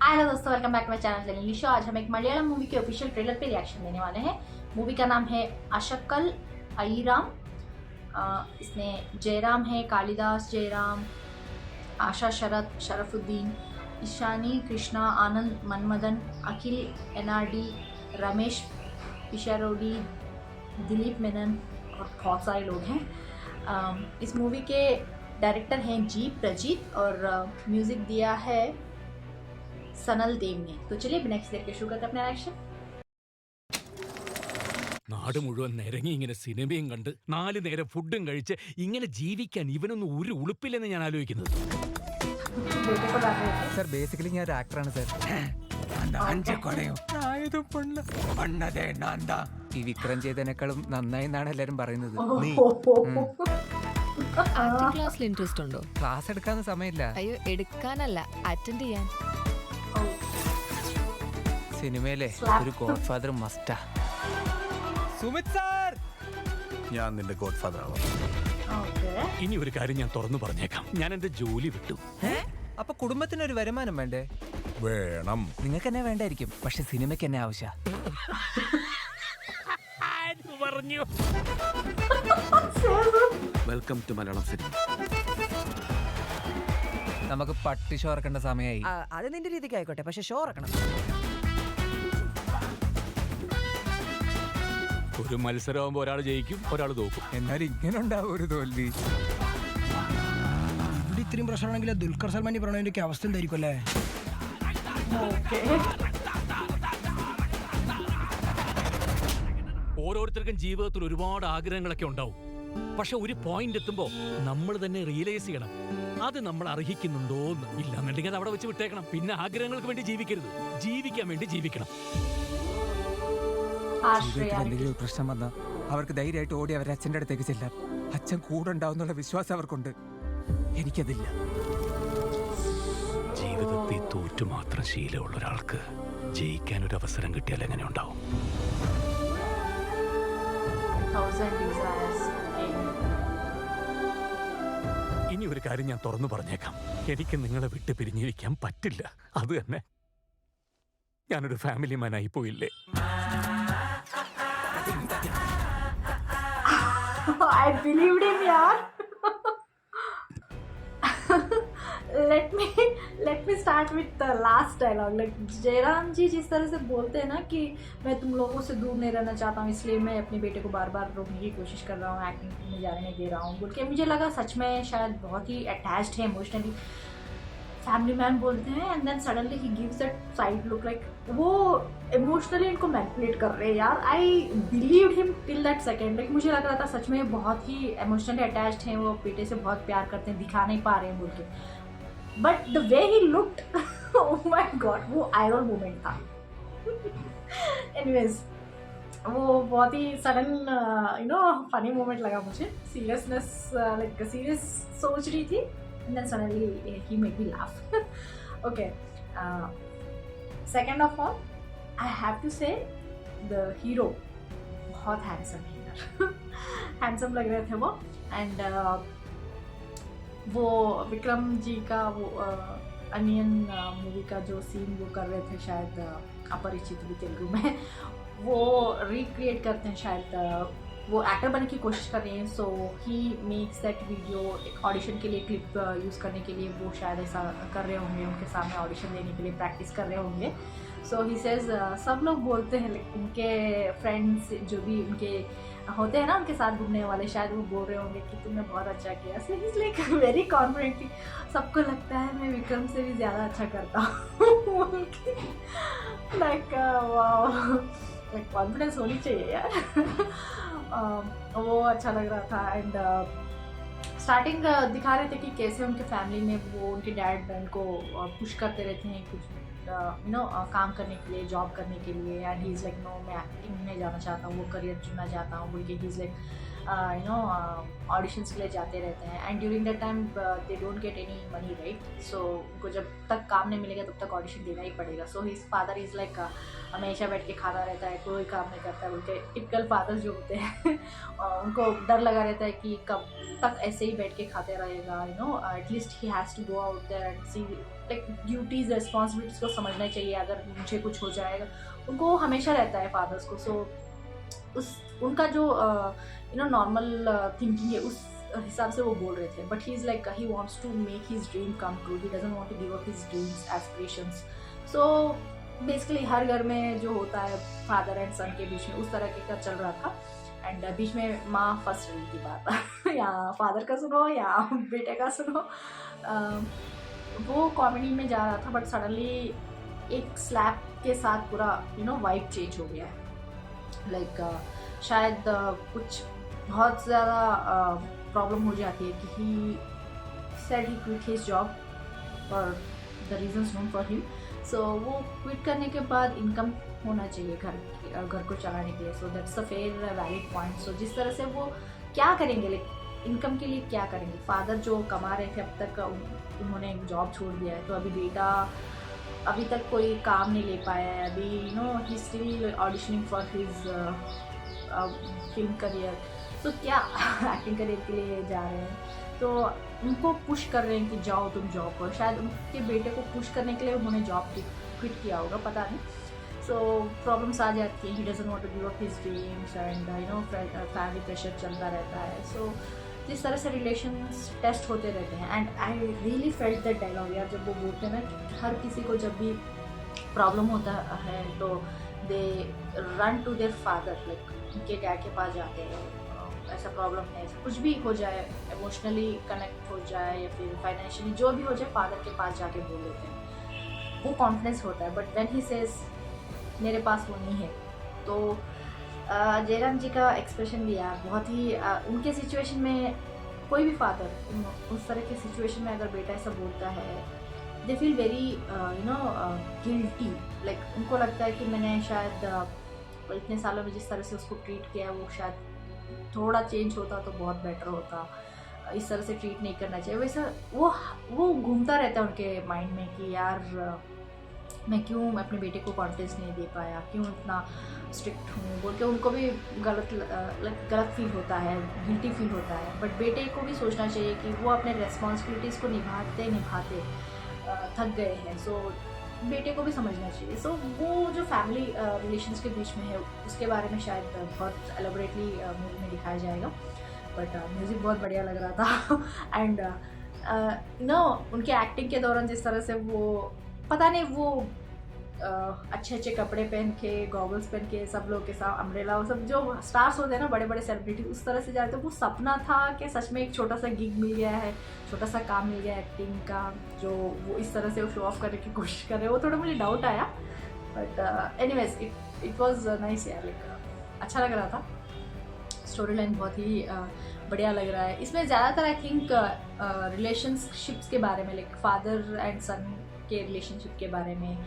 Hello दोस्तों, welcome back to my channel telling show. आज हम एक मलयालम मूवी के ऑफिशियल ट्रेलर पे रिएक्शन देने वाले हैं। मूवी का नाम है अशक्कल अय्यराम। इसमें जयराम है, कालिदास जयराम, आशा शरत, शरफुद्दीन, ईशानी कृष्णा, आनंद मनमदन, अखिल एनआरडी, रमेश पिशारोडी, दिलीप मेनन और बहुत सारे लोग हैं। इस मूवी के डायरेक्टर हैं जी प्रजीत और म्यूजिक दिया है सनल देव ने। तो चलिए बिना किसी देर के शुरू करते अपने रिएक्शन। നാട് മുഴുവൻ നിരങ്ങി ഇങ്ങനെ സിനിമയും കണ്ട് 4 നേരം ഫുഡും കഴിച്ച് ഇങ്ങനെ ജീവിക്കാൻ ഇവനൊന്നും ഒരു ഉളുപ്പില്ലെന്ന് ഞാൻ ആലോചിക്കുന്നത്. സർ ബേസിക്കലി ഞാൻ ഒരു ആക്ടറാണ് സർ. ഈ വിക്രം ചെയ്തതിനേക്കാളും നന്നായി എന്നാണ് എല്ലാരും പറയുന്നത്. ആക്ടിംഗ് ക്ലാസ്സിൽ ഇൻട്രസ്റ്റ് ഉണ്ടോ? ക്ലാസ് എടുക്കാന്ന് സമയമില്ല. അയ്യോ, എടുക്കാനല്ല, അറ്റൻഡ് ചെയ്യാൻ. സിനിമയിലെ ഒരു ഗോഡ് ഫാദർ മസ്റ്റാ. സുമിത് സാർ, ഞാൻ നിന്റെ ഗോഡ് ഫാദർ ആവാം. ഇനി ഒരു കാര്യം ഞാൻ തുറന്നു പറഞ്ഞേക്കാം, ഞാൻ എന്റെ ജോലി വിട്ടു. അപ്പൊ കുടുംബത്തിനൊരു വരുമാനം വേണ്ടേ? വേണം. നിങ്ങൾക്ക് എന്നെ വേണ്ടായിരിക്കും, പക്ഷെ സിനിമയ്ക്ക് എന്നെ ആവശ്യ. പറഞ്ഞു. Welcome to Malayalam cinema. നമുക്ക് പട്ടി ഷോ ഇറക്കേണ്ട സമയമായി. അത് നിന്റെ രീതിക്ക് ആയിക്കോട്ടെ, പക്ഷെ ഷോ ഇറക്കണം. ഒരു മത്സരമാകുമ്പോ ഒരാൾ ജയിക്കും, ഒരാൾ തോക്കും. എന്നാലും ഇങ്ങനെ ഉണ്ടാവും ഒരു തോൽവി. ഇവിടെ ഇത്രയും പ്രശ്നമാണെങ്കിൽ ദുൽഖർ സൽമാൻ ഈ പ്രണവിന്റെ അവസ്ഥ എന്തായിരിക്കും അല്ലേ? ഓരോരുത്തർക്കും ജീവിതത്തിൽ ഒരുപാട് ആഗ്രഹങ്ങളൊക്കെ ഉണ്ടാവും. പക്ഷെ ഒരു പോയിന്റ് എത്തുമ്പോ നമ്മൾ തന്നെ റിയലൈസ് ചെയ്യണം, അത് നമ്മൾ അർഹിക്കുന്നുണ്ടോന്ന്. ഇല്ലാന്നുണ്ടെങ്കിൽ അത് അവിടെ വെച്ച് വിട്ടേക്കണം. പിന്നെ ആഗ്രഹങ്ങൾക്ക് വേണ്ടി ജീവിക്കരുത്, ജീവിക്കാൻ വേണ്ടി ജീവിക്കണം. ജീവിതത്തിൽ എന്തെങ്കിലും പ്രശ്നം വന്നാൽ അവർക്ക് ധൈര്യമായിട്ട് ഓടി അവരുടെ അച്ഛൻ്റെ അടുത്തേക്ക് ചെല്ലാൻ. അച്ഛൻ കൂടെ ഉണ്ടാവുന്നുള്ള വിശ്വാസം അവർക്കുണ്ട്, എനിക്കതില്ല. ജീവിതത്തിൽ തോറ്റു മാത്രം ശീലമുള്ള ഒരാൾക്ക് ജയിക്കാൻ ഒരു അവസരം കിട്ടിയാൽ എങ്ങനെ ഉണ്ടാവും? ഇനി ഒരു കാര്യം ഞാൻ തുറന്നു പറഞ്ഞേക്കാം, എനിക്ക് നിങ്ങളെ വിട്ട് പിരിഞ്ഞിരിക്കാൻ പറ്റില്ല. അത് തന്നെ, ഞാനൊരു ഫാമിലി മാനായി പോയില്ലേ. I believed him, yaar. let me start with the last dialogue. Like Jairam जी जिस तरह से बोलते हैं ना कि मैं तुम लोगों से दूर नहीं रहना चाहता हूँ, इसलिए मैं अपने बेटे को बार बार रोकने की कोशिश कर रहा हूँ, एक्टिंग में जाने नहीं दे रहा हूँ बोल के, मुझे लगा सच में शायद बहुत ही अटैच्ड है इमोशनली, फैमिली मैन बोलते हैं. एंड देन सडनली ही gives that side look, like वो इमोशनली इनको मैनिपुलेट कर रहे हैं यार. I believe him till that second. Like मुझे लग रहा था सच में बहुत ही इमोशनली अटैच्ड हैं, वो बेटे से बहुत प्यार करते हैं, दिखा नहीं पा रहे हैं बोल के. But the way he looked, oh my God, वो आई रोल मोमेंट था. एनीवेज, वो बहुत ही सडन फनी मोमेंट लगा मुझे. सीरियसनेस, लाइक सीरियस सोच रही थी, and then suddenly he made me laugh. Okay, second of all, I have to say the hero बहुत handsome है यार. handsome लग रहे थे वो. and वो विक्रम जी का वो अनियन मूवी का जो सीन वो कर रहे थे, शायद अपरिचित भी तेलुगु में, वो रिक्रिएट करते हैं शायद. वो एक्टर बनने की कोशिश कर रहे हैं. सो ही मेक्स दैट वीडियो एक ऑडिशन के लिए, क्लिप यूज़ करने के लिए वो शायद ऐसा कर रहे होंगे, उनके सामने ऑडिशन देने के लिए प्रैक्टिस कर रहे होंगे. सो ही सेज, सब लोग बोलते हैं, उनके फ्रेंड्स जो भी उनके होते हैं ना, उनके साथ घूमने वाले, शायद वो बोल रहे होंगे कि तुमने बहुत अच्छा किया. So he is like very confidently, सबको लगता है मैं विक्रम से भी ज़्यादा अच्छा करता हूँ. लाइक लाइक कॉन्फिडेंस होनी चाहिए यार. वो अच्छा लग रहा था. एंड स्टार्टिंग दिखा रहे थे कि कैसे उनके फैमिली में वो उनके डैड उनको पुश करते रहते हैं कुछ काम करने के लिए, जॉब करने के लिए. And he is like no, मैं एक्टिंग में जाना चाहता हूँ, वो करियर चुनना चाहता हूँ बोल के. He is like you know auditions के लिए जाते रहते हैं and during that time they don't get any money right. So उनको जब तक काम नहीं मिलेगा तब तक ऑडिशन देना ही पड़ेगा. So his father is like हमेशा बैठ के खाता रहता है, कोई काम नहीं करता है. उनके टिपिकल फादर्स जो होते हैं उनको डर लगा रहता है कि कब तक ऐसे ही बैठ के खाते रहेगा. You know at least he has to go out there and see like duties responsibilities को समझना चाहिए. अगर मुझे कुछ हो जाएगा उनको हमेशा रहता है फादर्स को. सो उस उनका जो यू नो नॉर्मल थिंकिंग है उस हिसाब से वो बोल रहे थे. But he is like he wants to make his dream come true. He doesn't want to give up his dreams aspirations. So basically हर घर में जो होता है फादर एंड सन के बीच में उस तरह का चल रहा था. एंड बीच में माँ फंस रही थी बात या फादर का सुनो या बेटे का सुनो. वो कॉमेडी में जा रहा था बट सडनली एक स्लैप के साथ पूरा यू नो वाइब चेंज हो गया है. लाइक शायद कुछ बहुत ज़्यादा प्रॉब्लम हो जाती है कि he said he quit his job for the reasons known for him. So वो क्विट करने के बाद इनकम होना चाहिए घर को चलाने के लिए. So that's a fair valid point. So जिस तरह से वो क्या करेंगे लाइक इनकम के लिए क्या करेंगे. फादर जो कमा रहे थे अब तक उन्होंने जॉब छोड़ दिया है. तो अभी बेटा अभी तक कोई काम नहीं ले पाया है. अभी you know he still auditioning for his film career. तो क्या एक्टिंग करियर के लिए जा रहे हैं तो उनको पुश कर रहे हैं कि जाओ तुम जॉब करो. शायद उनके बेटे को पुश करने के लिए उन्होंने जॉब क्विट किया होगा, पता नहीं. सो प्रॉब्लम्स आ जाती हैं. He doesn't want to give up his dreams and you know family pressure चलता रहता है. सो जिस तरह से रिलेशंस टेस्ट होते रहते हैं. And I really felt that dialogue यार जब वो बोलते हैं ना हर किसी को जब भी प्रॉब्लम होता है तो they run to their father. Like उनके डैड के पास जाते हैं. ऐसा प्रॉब्लम है, कुछ भी हो जाए, इमोशनली कनेक्ट हो जाए या फिर फाइनेंशियली जो भी हो जाए फादर के पास जाके बोल देते हैं. वो कॉन्फिडेंस होता है. बट व्हेन ही सेज मेरे पास वो नहीं है. तो जयराम जी का एक्सप्रेशन भी यार बहुत ही उनके सिचुएशन में कोई भी फादर उस तरह की सिचुएशन में अगर बेटा ऐसा बोलता है they feel very you know guilty. Like उनको लगता है कि मैंने शायद इतने सालों में जिस तरह से उसको ट्रीट किया है वो शायद थोड़ा चेंज होता तो बहुत बेटर होता. इस तरह से ट्रीट नहीं करना चाहिए. वैसा वो घूमता रहता है उनके माइंड में कि यार मैं क्यों अपने बेटे को कॉन्फिडेंस नहीं दे पाया, क्यों इतना स्ट्रिक्ट हूँ बोल के उनको भी गलत फील होता है, गिल्टी फील होता है. बट बेटे को भी सोचना चाहिए कि वो अपने रेस्पॉन्सिबिलिटीज़ को निभाते थक गए हैं. सो बेटे को भी समझना चाहिए. सो वो जो फैमिली रिलेशंस के बीच में है उसके बारे में शायद बहुत एलोबरेटली मूवी में दिखाया जाएगा. बट म्यूज़िक बहुत बढ़िया लग रहा था. एंड नो उनके एक्टिंग के दौरान जिस तरह से वो पता नहीं वो अच्छे अच्छे कपड़े पहन के गॉगल्स पहन के सब लोग के साथ अम्ब्रेला वो सब जो स्टार्स होते हैं ना बड़े बड़े सेलिब्रिटी उस तरह से जाते हैं. वो सपना था कि सच में एक छोटा सा गिग मिल गया है, छोटा सा काम मिल गया एक्टिंग का जो वो इस तरह से वो शो ऑफ करने की कोशिश कर रहे हैं. वो थोड़ा मुझे डाउट आया. But anyways it was nice यार. लाइक अच्छा लग रहा था. स्टोरी लाइन बहुत ही बढ़िया लग रहा है. इसमें ज़्यादातर आई थिंक रिलेशनशिप्स के बारे में लाइक फादर एंड सन के रिलेशनशिप के बारे में.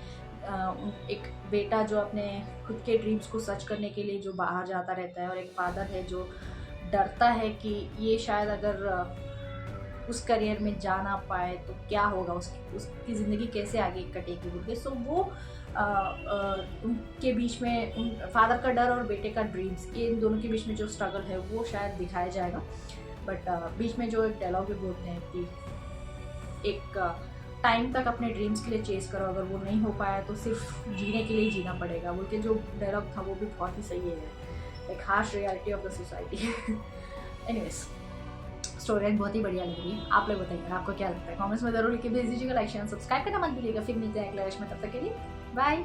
एक बेटा जो अपने खुद के ड्रीम्स को सर्च करने के लिए जो बाहर जाता रहता है और एक फादर है जो डरता है कि ये शायद अगर उस करियर में जा ना पाए तो क्या होगा, उसकी ज़िंदगी कैसे आगे कटेगी बोल के. सो वो उनके बीच में उन फादर का डर और बेटे का ड्रीम्स ये इन दोनों के बीच में जो स्ट्रगल है वो शायद दिखाया जाएगा. बट बीच में जो एक डायलॉग भी बोलते हैं कि एक टाइम तक अपने ड्रीम्स के लिए चेस करो, अगर वो नहीं हो पाया तो सिर्फ जीने के लिए जीना पड़ेगा बोल के जो डायलॉग था वो भी बहुत ही सही है. Like harsh reality of the society. Anyways story line बहुत ही बढ़िया लगी. आप लोग बताइए आपको क्या लगता है, कमेंट्स में जरूर लिख के भेज दीजिएगा. लाइक शेयर सब्सक्राइब करना मत भूलिएगा. फिर मिलते हैं अगले में, तब तक के लिए बाय.